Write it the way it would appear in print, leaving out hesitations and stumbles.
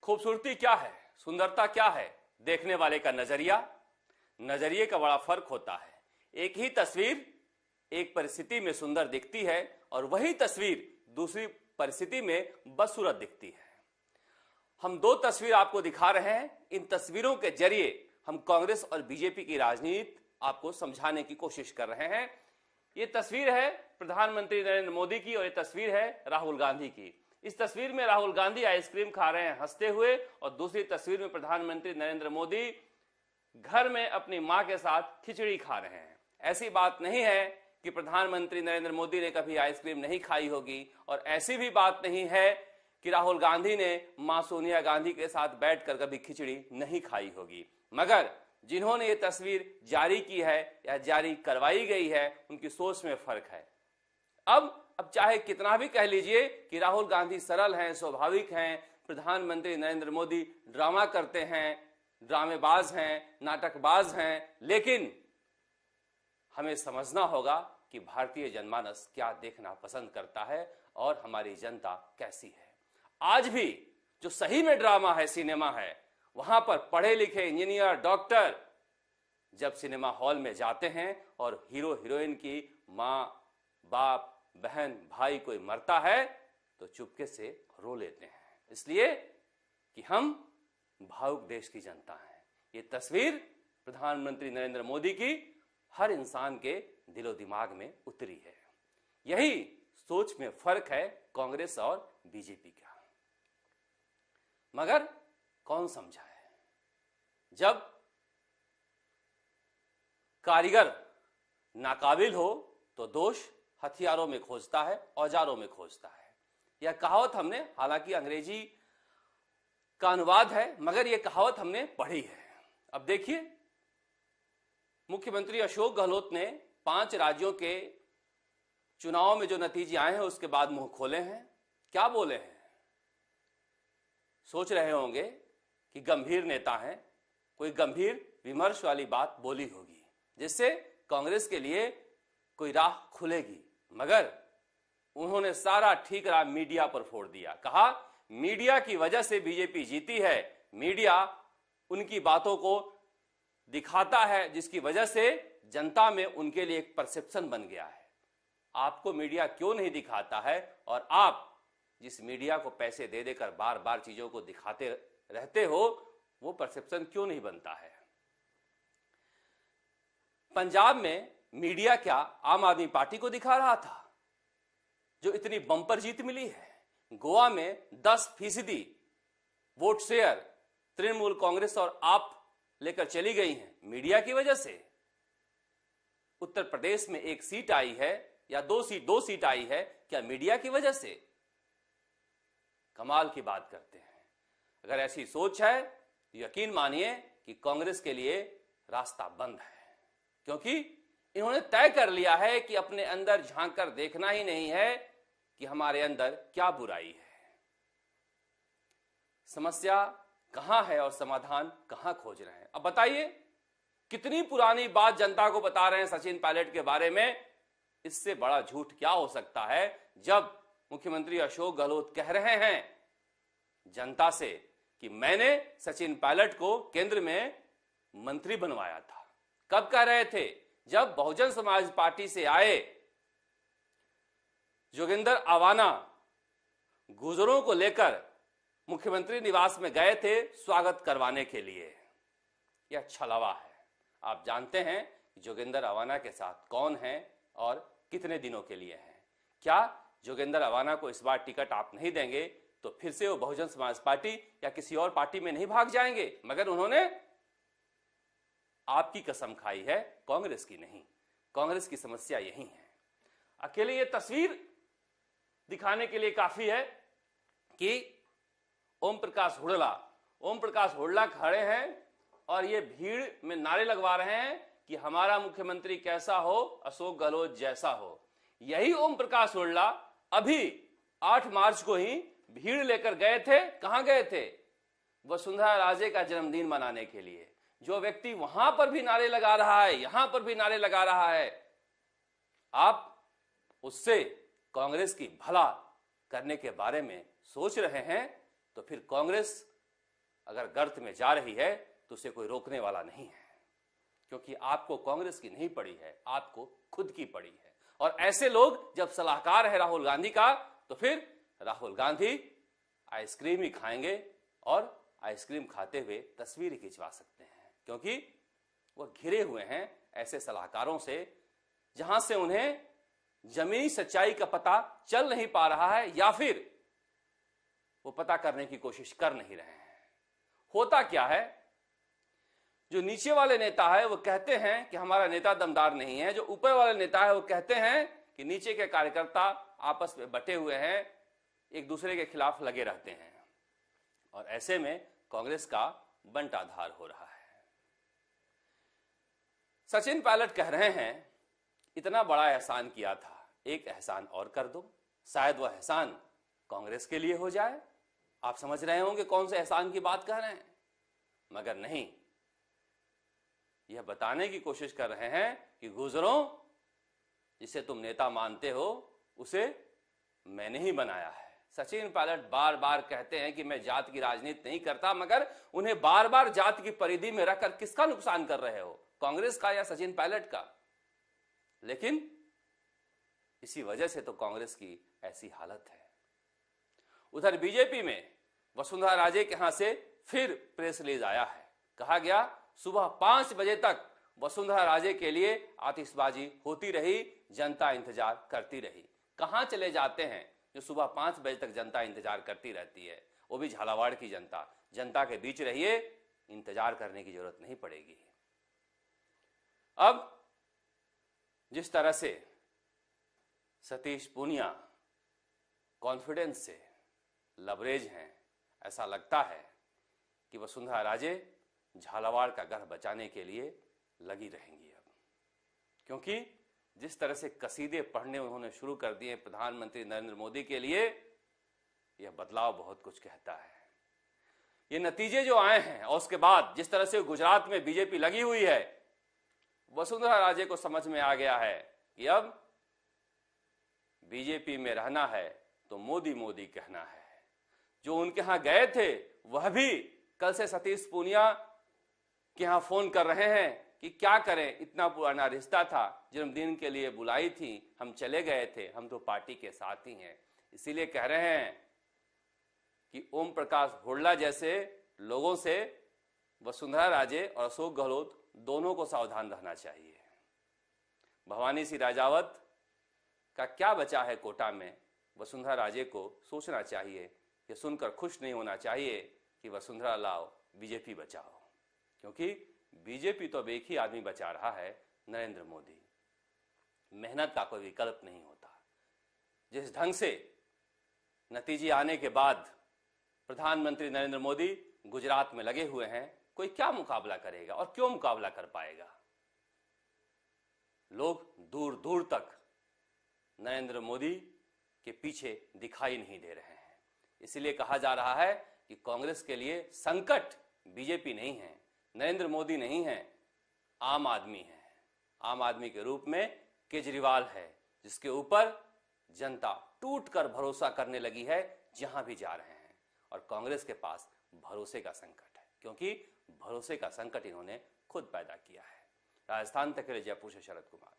खूबसूरती क्या है, सुंदरता क्या है, देखने वाले का नजरिए का बड़ा फर्क होता है। एक ही तस्वीर एक परिस्थिति में सुंदर दिखती है और वही तस्वीर दूसरी परिस्थिति में बदसूरत दिखती है। हम दो तस्वीर आपको दिखा रहे हैं। इन तस्वीरों के जरिए हम कांग्रेस और बीजेपी की राजनीति आपको समझाने की कोशिश कर रहे हैं। ये तस्वीर है प्रधानमंत्री नरेंद्र मोदी की और ये तस्वीर है राहुल गांधी की। इस तस्वीर में राहुल गांधी आइसक्रीम खा रहे हैं हंसते हुए और दूसरी तस्वीर में प्रधानमंत्री नरेंद्र मोदी घर में अपनी मां के साथ खिचड़ी खा रहे हैं। ऐसी बात नहीं है कि प्रधानमंत्री नरेंद्र मोदी ने कभी आइसक्रीम नहीं खाई होगी और ऐसी भी बात नहीं है कि राहुल गांधी ने मां सोनिया गांधी के साथ बैठकर कभी खिचड़ी नहीं खाई होगी। मगर जिन्होंने ये तस्वीर जारी की है या जारी करवाई गई है उनकी सोच में फर्क है। अब चाहे कितना भी कह लीजिए कि राहुल गांधी सरल हैं, स्वाभाविक हैं, प्रधानमंत्री नरेंद्र मोदी ड्रामा करते हैं, ड्रामेबाज हैं, नाटकबाज हैं, लेकिन हमें समझना होगा कि भारतीय जनमानस क्या देखना पसंद करता है और हमारी जनता कैसी है। आज भी जो सही में ड्रामा है, सिनेमा है, वहां पर पढ़े लिखे इंजीनियर, डॉक्टर जब सिनेमा हॉल में जाते हैं और हीरो हीरोइन की मां, बाप, बहन, भाई कोई मरता है तो चुपके से रो लेते हैं, इसलिए कि हम भावुक देश की जनता हैं। ये तस्वीर प्रधानमंत्री नरेंद्र मोदी की हर इंसान के दिलो दिमाग में उतरी है। यही सोच में फर्क है कांग्रेस और बीजेपी का। मगर कौन समझा है? जब कारीगर नाकाबिल हो तो दोष हथियारों में खोजता है, औजारों में खोजता है। यह कहावत हमने, हालांकि अंग्रेजी का अनुवाद है, मगर यह कहावत हमने पढ़ी है। अब देखिए, मुख्यमंत्री अशोक गहलोत ने 5 राज्यों के चुनाव में जो नतीजे आए हैं उसके बाद मुंह खोले हैं। क्या बोले हैं? सोच रहे होंगे कि गंभीर नेता हैं, कोई गंभीर विमर्श वाली बात बोली होगी जिससे कांग्रेस के लिए कोई राह खुलेगी, मगर उन्होंने सारा ठीकरा मीडिया पर फोड़ दिया। कहा मीडिया की वजह से बीजेपी जीती है, मीडिया उनकी बातों को दिखाता है जिसकी वजह से जनता में उनके लिए एक परसेप्शन बन गया है। आपको मीडिया क्यों नहीं दिखाता है और आप जिस मीडिया को पैसे दे देकर बार बार चीजों को दिखाते रहते हो, वो परसेप्शन क्यों नहीं बनता है? पंजाब में मीडिया क्या आम आदमी पार्टी को दिखा रहा था जो इतनी बम्पर जीत मिली है? गोवा में 10% वोट शेयर तृणमूल कांग्रेस और आप लेकर चली गई हैं मीडिया की वजह से। उत्तर प्रदेश में 1 सीट आई है या 2 सीट आई है, क्या मीडिया की वजह से? कमाल की बात करते हैं। अगर ऐसी सोच है तो यकीन मानिए कि कांग्रेस के लिए रास्ता बंद है, क्योंकि इन्होंने तय कर लिया है कि अपने अंदर झांक कर देखना ही नहीं है कि हमारे अंदर क्या बुराई है, समस्या कहां है और समाधान कहां खोज रहे हैं। अब बताइए, कितनी पुरानी बात जनता को बता रहे हैं सचिन पायलट के बारे में। इससे बड़ा झूठ क्या हो सकता है जब मुख्यमंत्री अशोक गहलोत कह रहे हैं जनता से कि मैंने सचिन पायलट को केंद्र में मंत्री बनवाया था। कब कह रहे थे? जब बहुजन समाज पार्टी से आए जोगिंदर अवाना गुजरों को लेकर मुख्यमंत्री निवास में गए थे स्वागत करवाने के लिए। यह छलावा है। आप जानते हैं कि जोगिंदर अवाना के साथ कौन है और कितने दिनों के लिए हैं। क्या जोगिंदर अवाना को इस बार टिकट आप नहीं देंगे तो फिर से वो बहुजन समाज पार्टी या किसी और पार्टी में नहीं भाग जाएंगे? मगर उन्होंने आपकी कसम खाई है, कांग्रेस की नहीं। कांग्रेस की समस्या यही है। अकेले ये तस्वीर दिखाने के लिए काफी है कि ओम प्रकाश हुड्डा खड़े हैं और ये भीड़ में नारे लगवा रहे हैं कि हमारा मुख्यमंत्री कैसा हो, अशोक गहलोत जैसा हो। यही ओम प्रकाश हुड्डा अभी 8 मार्च को ही भीड़ लेकर गए थे। कहां गए थे? वसुंधरा राजे का जन्मदिन मनाने के लिए। जो व्यक्ति वहां पर भी नारे लगा रहा है, यहां पर भी नारे लगा रहा है, आप उससे कांग्रेस की भला करने के बारे में सोच रहे हैं तो फिर कांग्रेस अगर गर्त में जा रही है तो उसे कोई रोकने वाला नहीं है, क्योंकि आपको कांग्रेस की नहीं पड़ी है, आपको खुद की पड़ी है। और ऐसे लोग जब सलाहकार है राहुल गांधी का, तो फिर राहुल गांधी आइसक्रीम ही खाएंगे और आइसक्रीम खाते हुए तस्वीर खिंचवा सकते हैं, क्योंकि वो घिरे हुए हैं ऐसे सलाहकारों से जहां से उन्हें जमीनी सच्चाई का पता चल नहीं पा रहा है, या फिर वो पता करने की कोशिश कर नहीं रहे हैं। होता क्या है, जो नीचे वाले नेता है वो कहते हैं कि हमारा नेता दमदार नहीं है, जो ऊपर वाले नेता है वो कहते हैं कि नीचे के कार्यकर्ता आपस में बटे हुए हैं, एक दूसरे के खिलाफ लगे रहते हैं, और ऐसे में कांग्रेस का बंटाधार हो रहा है। सचिन पायलट कह रहे हैं इतना बड़ा एहसान किया था, एक एहसान और कर दो, शायद वह एहसान कांग्रेस के लिए हो जाए। आप समझ रहे होंगे कौन से एहसान की बात कह रहे हैं, मगर नहीं, यह बताने की कोशिश कर रहे हैं कि गुजरों, जिसे तुम नेता मानते हो उसे मैंने ही बनाया है। सचिन पायलट बार बार कहते हैं कि मैं जात की राजनीति नहीं करता, मगर उन्हें बार बार जात की परिधि में रखकर किसका नुकसान कर रहे हो, कांग्रेस का या सचिन पायलट का? लेकिन इसी वजह से तो कांग्रेस की ऐसी हालत है। उधर बीजेपी में वसुंधरा राजे के यहां से फिर प्रेस रिलीज आया है। कहा गया सुबह 5 बजे तक वसुंधरा राजे के लिए आतिशबाजी होती रही, जनता इंतजार करती रही। कहां चले जाते हैं जो सुबह 5 बजे तक जनता इंतजार करती रहती है, वो भी झालावाड़ की जनता। जनता के बीच रहिए, इंतजार करने की जरूरत नहीं पड़ेगी। अब जिस तरह से सतीश पूनिया कॉन्फिडेंस से लबरेज हैं, ऐसा लगता है कि वसुंधरा राजे झालावाड़ का गढ़ बचाने के लिए लगी रहेंगी अब, क्योंकि जिस तरह से कसीदे पढ़ने उन्होंने शुरू कर दिए प्रधानमंत्री नरेंद्र मोदी के लिए, यह बदलाव बहुत कुछ कहता है। ये नतीजे जो आए हैं और उसके बाद जिस तरह से गुजरात में बीजेपी लगी हुई है, वसुंधरा राजे को समझ में आ गया है कि अब बीजेपी में रहना है तो मोदी मोदी कहना है। जो उनके यहां गए थे वह भी कल से सतीश पूनिया के यहां फोन कर रहे हैं कि क्या करें, इतना पुराना रिश्ता था, जन्मदिन के लिए बुलाई थी, हम चले गए थे, हम तो पार्टी के साथ ही हैं। इसीलिए कह रहे हैं कि ओम प्रकाश हुड्डा जैसे लोगों से वसुंधरा राजे और अशोक गहलोत दोनों को सावधान रहना चाहिए। भवानी सिंह राजावत का क्या बचा है कोटा में, वसुंधरा राजे को सोचना चाहिए। ये सुनकर खुश नहीं होना चाहिए कि वसुंधरा लाओ, बीजेपी बचाओ, क्योंकि बीजेपी तो अब एक ही आदमी बचा रहा है, नरेंद्र मोदी। मेहनत का कोई विकल्प नहीं होता। जिस ढंग से नतीजे आने के बाद प्रधानमंत्री नरेंद्र मोदी गुजरात में लगे हुए हैं, कोई क्या मुकाबला करेगा और क्यों मुकाबला कर पाएगा? लोग दूर दूर तक नरेंद्र मोदी के पीछे दिखाई नहीं दे रहे हैं। इसलिए कहा जा रहा है कि कांग्रेस के लिए संकट बीजेपी नहीं है, नरेंद्र मोदी नहीं है, आम आदमी है। आम आदमी के रूप में केजरीवाल है, जिसके ऊपर जनता टूटकर भरोसा करने लगी है जहां भी जा रहे हैं। और कांग्रेस के पास भरोसे का संकट है, क्योंकि भरोसे का संकट इन्होंने खुद पैदा किया है। राजस्थान तक के लिए जयपुर से शरद कुमार।